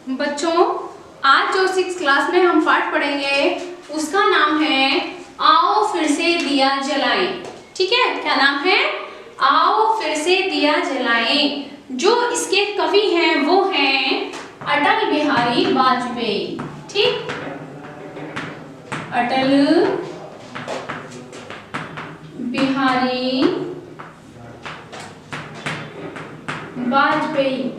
बच्चों, आज जो 6 क्लास में हम पाठ पढ़ेंगे उसका नाम है आओ फिर से दिया जलाएं। ठीक है, क्या नाम है? आओ फिर से दिया जलाएं। जो इसके कवि हैं वो हैं अटल बिहारी वाजपेयी। ठीक, अटल बिहारी वाजपेयी।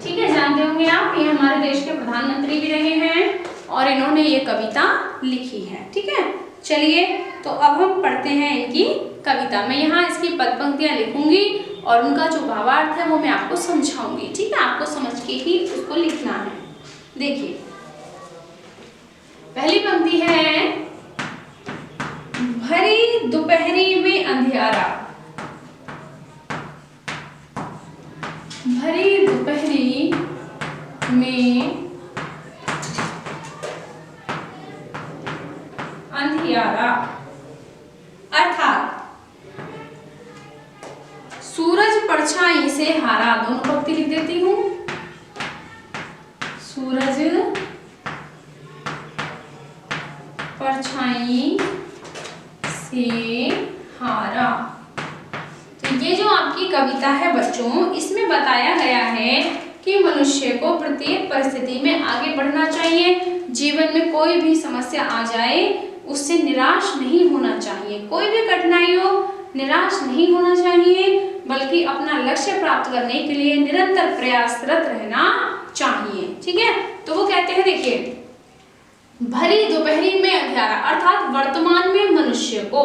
ठीक है, जानते होंगे आप, ये हमारे देश के प्रधानमंत्री भी रहे हैं और इन्होंने ये कविता लिखी है। ठीक है, चलिए तो अब हम पढ़ते हैं इनकी कविता। मैं यहाँ इसकी पद पंक्तियाँ लिखूंगी और उनका जो भावार्थ है वो मैं आपको समझाऊंगी। ठीक है, आपको समझ के ही उसको लिखना है। देखिए, पहली पंक्ति है, भरी दोपहरी में अंधियारा। भरी दोपहरी में अंधियारा अर्थात सूरज परछाई से हारा। दोनों पंक्ति लिख देती हूं। सूरज परछाई से हारा। तो ये जो आपकी कविता है बच्चों, इसमें बताया गया है कि मनुष्य को प्रत्येक परिस्थिति में आगे बढ़ना चाहिए। जीवन में कोई भी समस्या आ जाए उससे निराश नहीं होना चाहिए। कोई भी कठिनाई हो, निराश नहीं होना चाहिए, बल्कि अपना लक्ष्य प्राप्त करने के लिए निरंतर प्रयासरत रहना चाहिए। ठीक है, तो वो कहते हैं, देखिए, भरी दोपहरी में अंधियारा अर्थात वर्तमान में मनुष्य को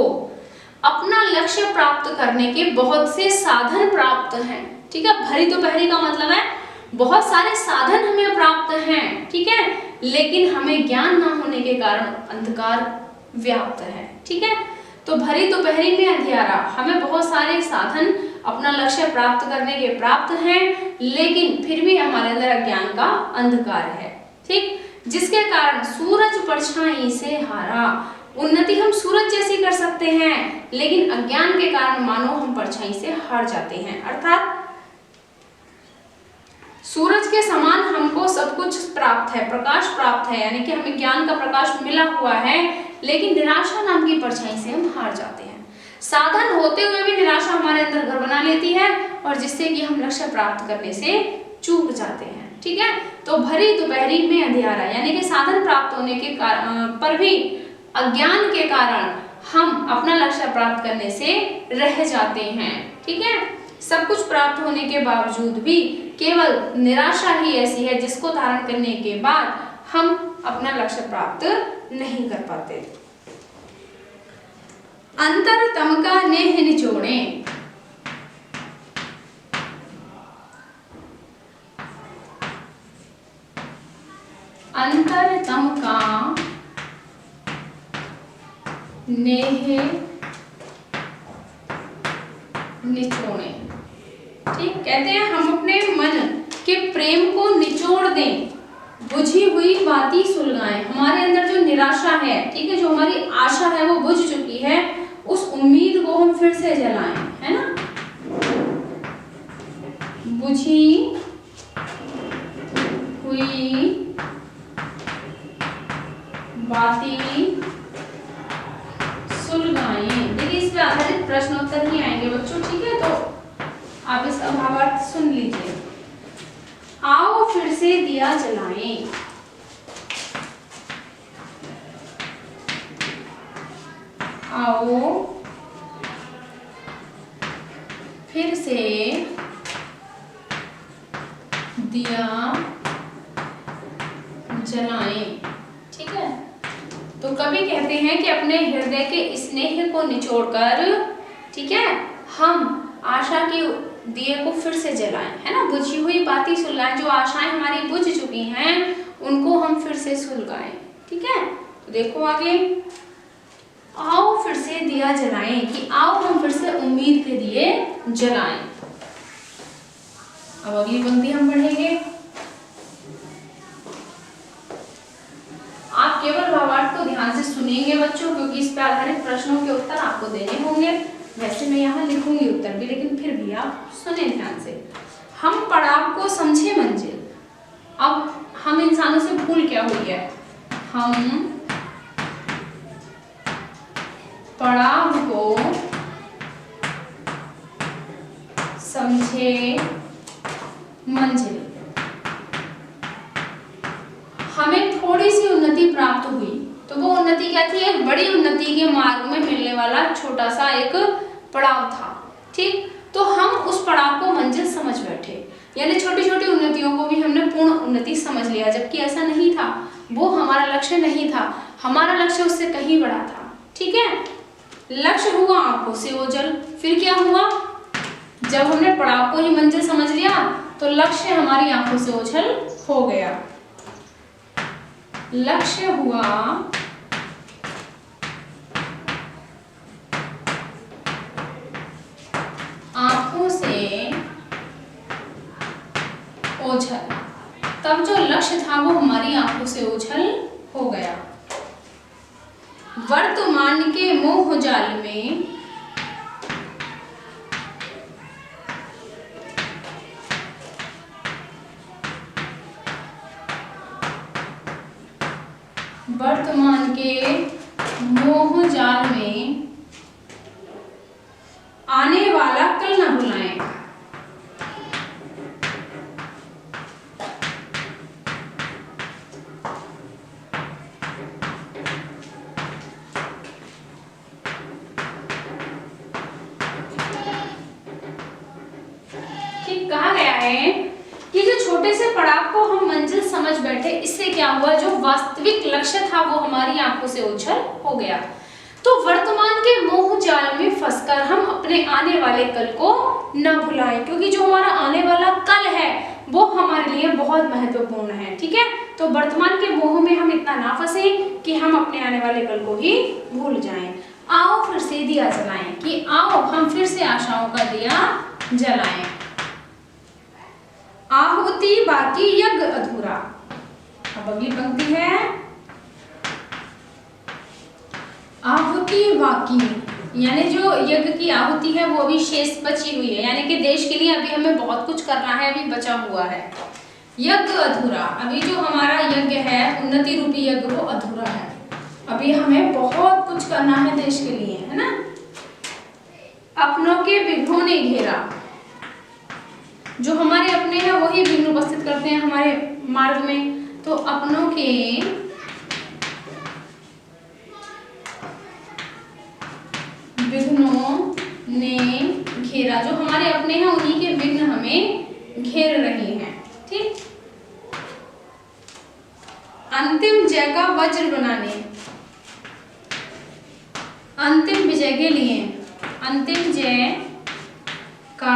अपना लक्ष्य प्राप्त करने के बहुत से साधन प्राप्त हैं। ठीक है, भरी दोपहरी का मतलब है बहुत सारे साधन हमें प्राप्त हैं। ठीक है, लेकिन हमें ज्ञान ना होने के कारण अंधकार व्याप्त है। ठीक है, तो भरी दोपहरी में अंधियारा, हमें बहुत सारे साधन अपना लक्ष्य प्राप्त करने के प्राप्त हैं, लेकिन फिर भी हमारे अंदर अज्ञान का अंधकार है। ठीक, जिसके कारण सूरज परछाई से हारा। उन्नति हम सूरज जैसी कर सकते हैं, लेकिन अज्ञान के कारण मानो हम परछाई से हार जाते हैं। अर्थात सूरज के समान हमको सब कुछ प्राप्त है, प्रकाश प्राप्त है, यानी कि हमें ज्ञान का प्रकाश मिला हुआ है, लेकिन निराशा नाम की परछाई से हम हार जाते हैं। साधन होते हुए भी निराशा हमारे अंदर घर बना लेती है और जिससे कि हम लक्ष्य प्राप्त करने से चूक जाते हैं। ठीक है, तो भरी दोपहरी में अंधियारा यानी कि साधन प्राप्त होने के पर भी अज्ञान के कारण हम अपना लक्ष्य प्राप्त करने से रह जाते हैं। ठीक है, सब कुछ प्राप्त होने के बावजूद भी केवल निराशा ही ऐसी है जिसको धारण करने के बाद हम अपना लक्ष्य प्राप्त नहीं कर पाते। अंतर तम का नेह निचोड़े। अंतर तम का नेह निचोड़े। ठीक, कहते हैं हम अपने मन के प्रेम को निचोड़ दें, बुझी हुई बातें सुलगाएं। हमारे अंदर जो निराशा है, ठीक है, जो हमारी आशा है वो बुझ चुकी है, उस उम्मीद को हम फिर से जलाएं, है ना। बुझी हुई बातें सुलगाएं। देखिए, इस पे आधारित प्रश्नोत्तर ही आएंगे बच्चों। ठीक है, तो आप इसका भावार्थ सुन लीजिए। आओ फिर से दिया जलाएं। आओ फिर से दिया जलाएं। ठीक है, तो कवि कहते हैं कि अपने हृदय के स्नेह को निचोड़कर, ठीक है, हम आशा के दिए को फिर से जलाएं, है ना। बुझी हुई बातें सुलगाएं, जो आशाएं हमारी बुझ चुकी हैं उनको हम फिर से सुलगाएं। ठीक है, तो देखो आगे, आओ फिर से दिया जलाएं, कि आओ हम फिर से उम्मीद के दिए जलाएं। अब अगली पंक्ति हम पढ़ेंगे। आप केवल भावार्थ को ध्यान से सुनेंगे बच्चों, क्योंकि इस पर आधारित प्रश्नों के उत्तर आपको देने होंगे। वैसे मैं यहाँ लिखूंगी उत्तर भी, लेकिन फिर भी आप सुने ध्यान से। हम पड़ाव को समझे मंजिल। अब हम हम इंसानों से भूल क्या हुई है? हम पड़ाव को समझे मंजिल। हमें थोड़ी सी उन्नति प्राप्त हुई, तो वो उन्नति क्या थी? एक बड़ी उन्नति के मार्ग में मिलने वाला छोटा सा एक पड़ाव था। ठीक, तो हम उस पड़ाव को मंजिल समझ बैठे, यानी छोटी छोटी उन्नतियों को भी हमने पूर्ण उन्नति समझ लिया, जबकि ऐसा नहीं था। वो हमारा लक्ष्य नहीं था, हमारा लक्ष्य उससे कहीं बड़ा था। ठीक है, लक्ष्य हुआ आंखों से ओझल। फिर क्या हुआ? जब हमने पड़ाव को ही मंजिल समझ लिया तो लक्ष्य हमारी आंखों से ओझल हो गया। लक्ष्य हुआ आंखों से ओझल। तब जो लक्ष्य था वो हमारी आंखों से ओझल हो गया। वर्तमान के मोह जाल में मोह जाल में आने वाला कल न भुलाएं। ठीक, कहा गया है कि जो छोटे से पड़ाव को हम मंजिल समझ बैठे, इससे क्या हुआ? जो वास्तविक लक्ष्य था वो हमारी आंखों से ओझल हो गया। तो वर्तमान के मोह जाल में फंसकर हम अपने आने वाले कल को न भुलाएं, क्योंकि जो हमारा आने वाला कल है वो हमारे लिए बहुत महत्वपूर्ण है। ठीक है, तो वर्तमान के मोह में हम इतना ना फंसे कि हम अपने आने वाले कल को ही भूल जाएं। आओ फिर से दिया जलाएं, कि आओ हम फिर से आशाओं का दिया जलाएं। आहुति बाकी यज्ञ अधूरा। अब अगली पंक्ति है आहुति बाकी, यानी जो यज्ञ की आहुति है वो अभी शेष बची हुई है, यानी कि देश के लिए अभी हमें बहुत कुछ करना है, अभी बचा हुआ है। यज्ञ अधूरा, अभी जो हमारा यज्ञ है, उन्नति रूपी यज्ञ, वो अधूरा है। अभी हमें बहुत कुछ करना है देश के लिए, है ना। अपनों के विघ्नों ने घेरा, जो हमारे अपने हैं वही विघ्न उपस्थित करते हैं हमारे मार्ग में। तो अपनों के विघ्नों ने घेरा, जो हमारे अपने हैं उन्हीं के विघ्न हमें घेर रहे हैं। ठीक, अंतिम जय का वज्र बनाने, अंतिम विजय के लिए, अंतिम जय का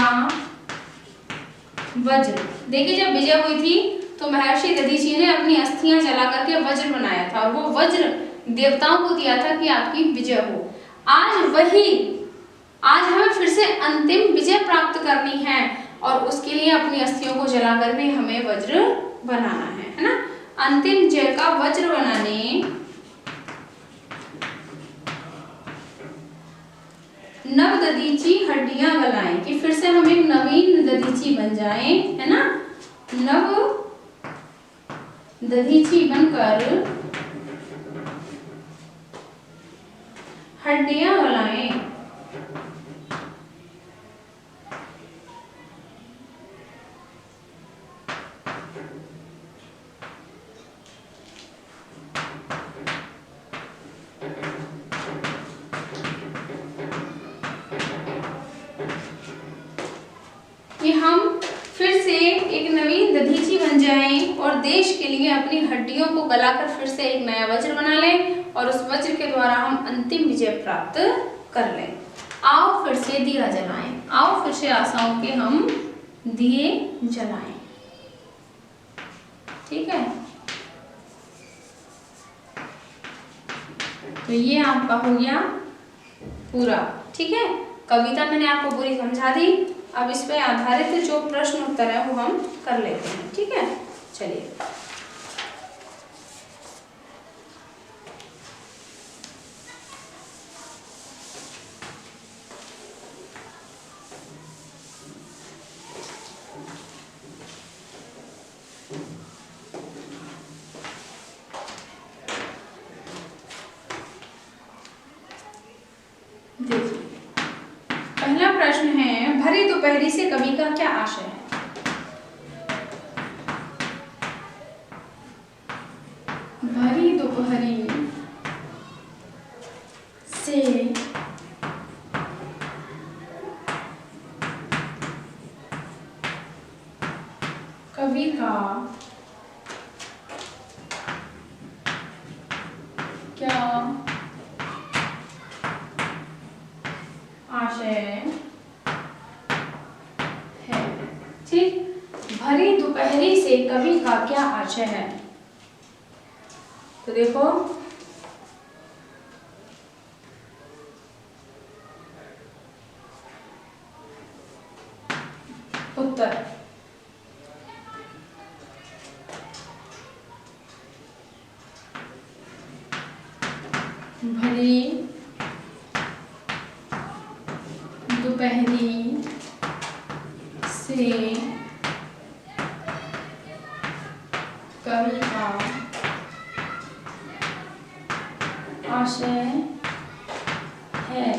वज्र। देखिए, जब विजय हुई थी तो महर्षि दधीचि ने अपनी अस्थियां जला करके वज्र बनाया था, और वो वज्र देवताओं को दिया था कि आपकी विजय हो। आज हमें फिर से अंतिम विजय प्राप्त करनी है, और उसके लिए अपनी अस्थियों को जलाकर भी हमें वज्र बनाना है ना। अंतिम जय का वज्र बनाने नव दधीचि हड्डियां गलाएं, कि फिर से हम एक नवीन दधीचि बन जाएं, है ना। नव दधीचि बनकर हड्डियां गलाएं। कि हम फिर से एक नवीन दधीचि बन जाएं और देश के लिए अपनी हड्डियों को गलाकर फिर से एक नया वज्र बना लें, और उस वज्र के द्वारा हम अंतिम विजय प्राप्त कर लें। आओ फिर से दिया जलाएं, आओ फिर से आशाओं के हम दिए जलाएं। ठीक है, तो ये आपका हो गया पूरा। ठीक है, कविता मैंने आपको पूरी समझा दी। अब इस पे आधारित जो प्रश्न उत्तर है वो हम कर लेते हैं। ठीक है, चलिए। दोपहरी से कवि का क्या आशय है? भरी दोपहरी से कवि का क्या आशय है? ठीक, भरी दोपहरी से कवि का क्या आशय है? तो देखो, उत्तर भरी दोपहरी से कवि का आशय है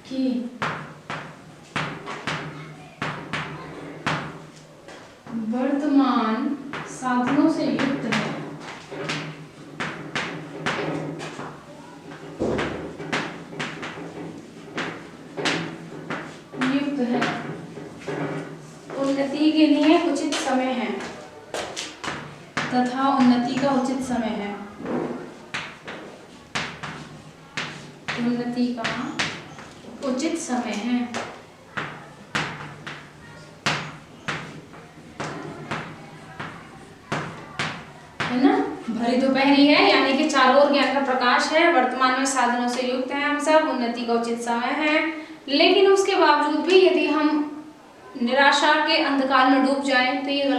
कि वर्तमान साधनों से युक्त है। उन्नति के लिए उचित समय है तथा उन्नति का उचित समय है। उन्नति का उचित समय है ना। भरी दोपहरी है यानी कि चारों ओर ज्ञान का प्रकाश है, वर्तमान में साधनों से युक्त है हम सब, उन्नति का उचित समय है। लेकिन उसके बावजूद भी यदि हम निराशा के अंधकार में डूब जाएं तो ये गलत